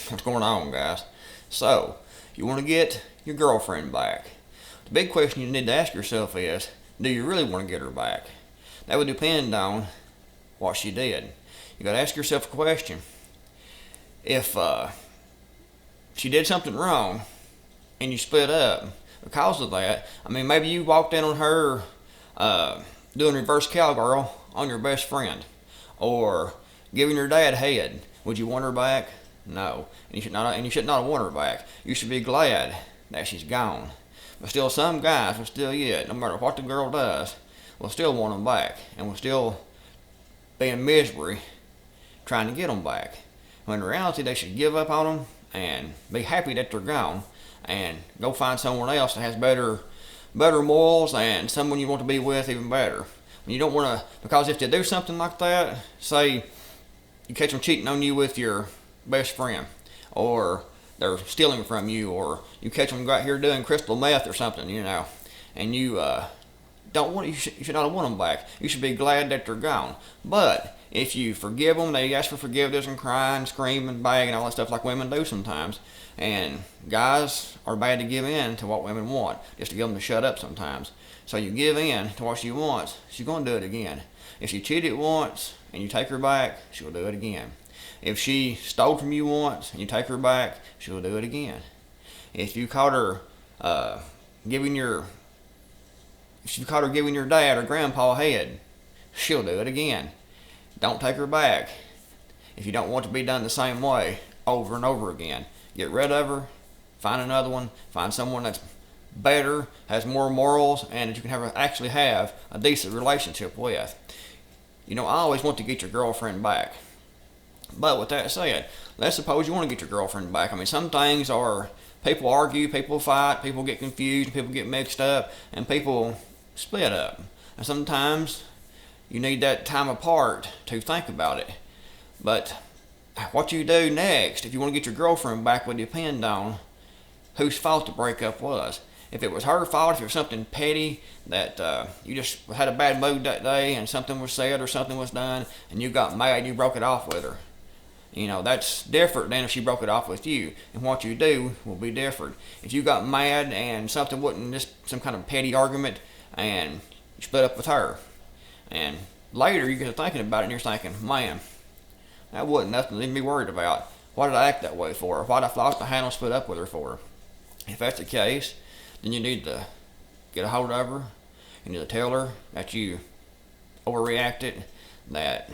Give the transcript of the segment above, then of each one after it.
What's going on, guys? So, you want to get your girlfriend back. The big question you need to ask yourself is, do you really want to get her back? That would depend on what she did. You got to ask yourself a question. If she did something wrong and you split up because of that, maybe you walked in on her doing reverse cowgirl on your best friend or giving your dad head. Would you want her back? No, and you should not want her back. You should be glad that she's gone. But still, some guys will still, no matter what the girl does, will still want them back, and will still be in misery trying to get them back. When in reality, they should give up on them and be happy that they're gone, and go find someone else that has better morals and someone you want to be with even better. You don't want to, because if they do something like that, say you catch them cheating on you with your best friend, or they're stealing from you, or you catch them out here doing crystal meth or something, and you don't want, you should not want them back. You should be glad that they're gone. But if you forgive them, they ask for forgiveness and cry and scream and beg and all that stuff like women do sometimes. And guys are bad to give in to what women want, just to get them to shut up sometimes. So you give in to what she wants, she's going to do it again. If she cheated once and you take her back, she'll do it again. If she stole from you once and you take her back, she'll do it again. If you caught her giving your dad or grandpa head, she'll do it again. Don't take her back if you don't want to be done the same way over and over again. Get rid of her, find another one, find someone that's better, has more morals, and that you can actually have a decent relationship with. I always want to get your girlfriend back. But with that said, let's suppose you want to get your girlfriend back. Some things are, people argue, people fight, people get confused, people get mixed up, and people split up. And sometimes you need that time apart to think about it. But what you do next, if you want to get your girlfriend back, would depend on whose fault the breakup was. If it was her fault, if it was something petty that you just had a bad mood that day and something was said or something was done and you got mad and you broke it off with her. That's different than if she broke it off with you. And what you do will be different. If you got mad and something wasn't just some kind of petty argument and you split up with her, and later you get to thinking about it and you're thinking, man, that wasn't nothing to be worried about. Why did I act that way for? Why did I lost the handle split up with her for? If that's the case, then you need to get a hold of her. You need to tell her that you overreacted, that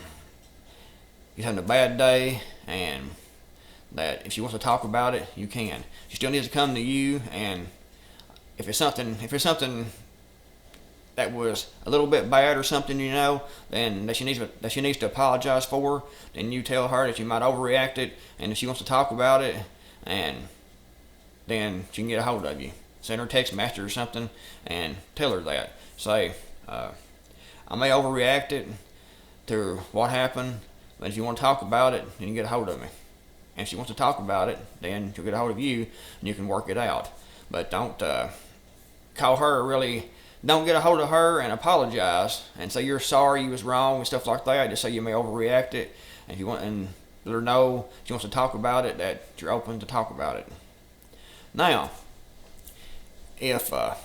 you're having a bad day, and that if she wants to talk about it, you can. She still needs to come to you, and if it's something that was a little bit bad or something, then that she needs to apologize for, then you tell her that you might overreact it, and if she wants to talk about it, and then she can get a hold of you. Send her a text message or something and tell her that. Say, I may overreact it to what happened, but if you want to talk about it, then you get a hold of me. And if she wants to talk about it, then she'll get a hold of you and you can work it out. But don't call her don't get a hold of her and apologize and say you're sorry, you was wrong and stuff like that. Just say you may overreact it, and if you want, and let her know if she wants to talk about it, that you're open to talk about it. Now, if the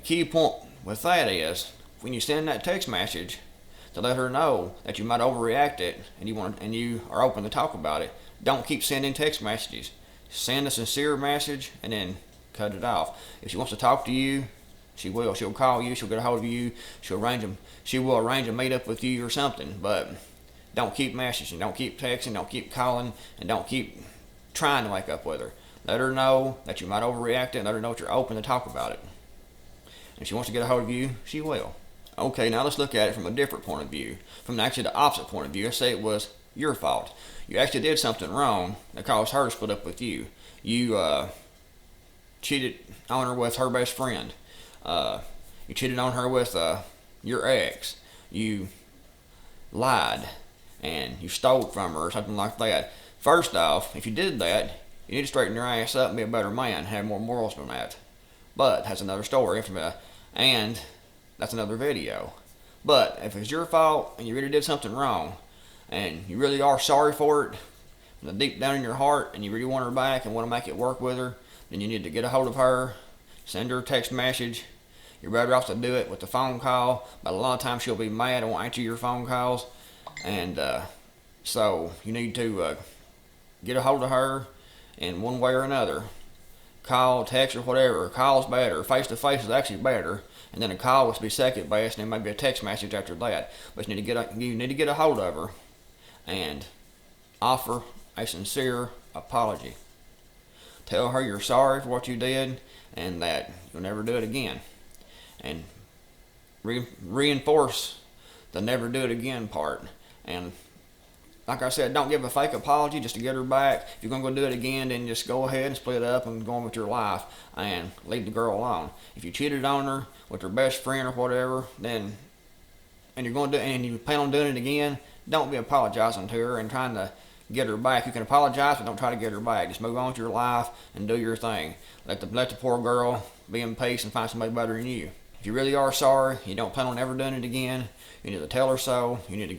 key point with that is when you send that text message to let her know that you might overreact it and you are open to talk about it, don't keep sending text messages. Send a sincere message and then cut it off. If she wants to talk to you, she will. She'll call you. She'll get a hold of you. She will arrange a meet up with you or something. But don't keep messaging. Don't keep texting. Don't keep calling. And don't keep trying to make up with her. Let her know that you might overreact it, and let her know that you're open to talk about it. And if she wants to get a hold of you, she will. Okay, now let's look at it from a different point of view. From actually the opposite point of view. Let's say it was your fault. You actually did something wrong that caused her to split up with you. You cheated on her with her best friend. You cheated on her with your ex. You lied and you stole from her or something like that. First off, if you did that, you need to straighten your ass up and be a better man, have more morals than that. But that's another story, and that's another video. But if it's your fault and you really did something wrong, and you really are sorry for it, deep down in your heart and you really want her back and want to make it work with her, then you need to get a hold of her, send her a text message. You're better off to do it with the phone call, but a lot of times she'll be mad and won't answer your phone calls. And so you need to get a hold of her in one way or another. Call, text, or whatever. Call's better. Face-to-face is actually better. And then a call would be second best, and then maybe a text message after that. But you need to get a hold of her and offer a sincere apology. Tell her you're sorry for what you did and that you'll never do it again. And reinforce the never do it again part. And like I said, don't give a fake apology just to get her back. If you're going to go do it again, then just go ahead and split up and go on with your life and leave the girl alone. If you cheated on her with her best friend or whatever, then and you plan on doing it again, don't be apologizing to her and trying to get her back. You can apologize, but don't try to get her back. Just move on with your life and do your thing. Let the poor girl be in peace and find somebody better than you. If you really are sorry, you don't plan on ever doing it again, you need to tell her so. You need to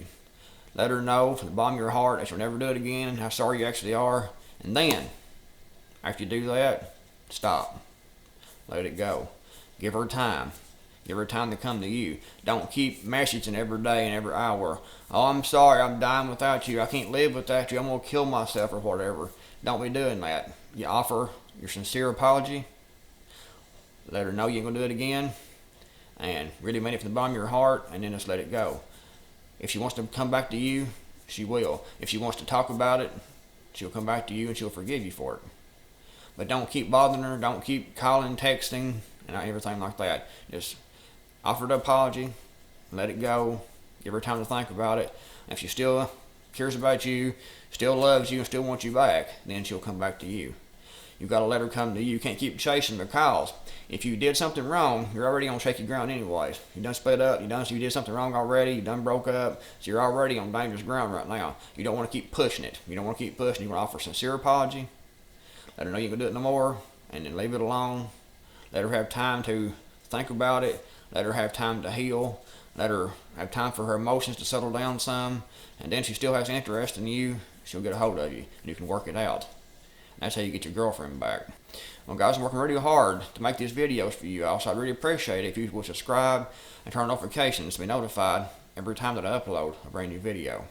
let her know from the bottom of your heart that you'll never do it again, how sorry you actually are. And then, after you do that, stop. Let it go. Give her time. Give her time to come to you. Don't keep messaging every day and every hour. Oh, I'm sorry, I'm dying without you. I can't live without you. I'm going to kill myself or whatever. Don't be doing that. You offer your sincere apology. Let her know you ain't going to do it again. And really mean it from the bottom of your heart, and then just let it go. If she wants to come back to you, she will. If she wants to talk about it, she'll come back to you and she'll forgive you for it. But don't keep bothering her. Don't keep calling, texting, and everything like that. Just offer the apology, let it go, give her time to think about it. And if she still cares about you, still loves you, and still wants you back, then she'll come back to you. You've got to let her come to you. You can't keep chasing her calls. If you did something wrong, you're already on shaky ground anyways. You done split up, you did something wrong already, you done broke up, so you're already on dangerous ground right now. You don't want to keep pushing it. You don't want to keep pushing. You want to offer a sincere apology, let her know you can do it no more, and then leave it alone. Let her have time to think about it. Let her have time to heal. Let her have time for her emotions to settle down some, and then if she still has interest in you, she'll get a hold of you, and you can work it out. That's how you get your girlfriend back. Well, guys, I'm working really hard to make these videos for you all, so I'd really appreciate it if you would subscribe and turn on notifications to be notified every time that I upload a brand new video.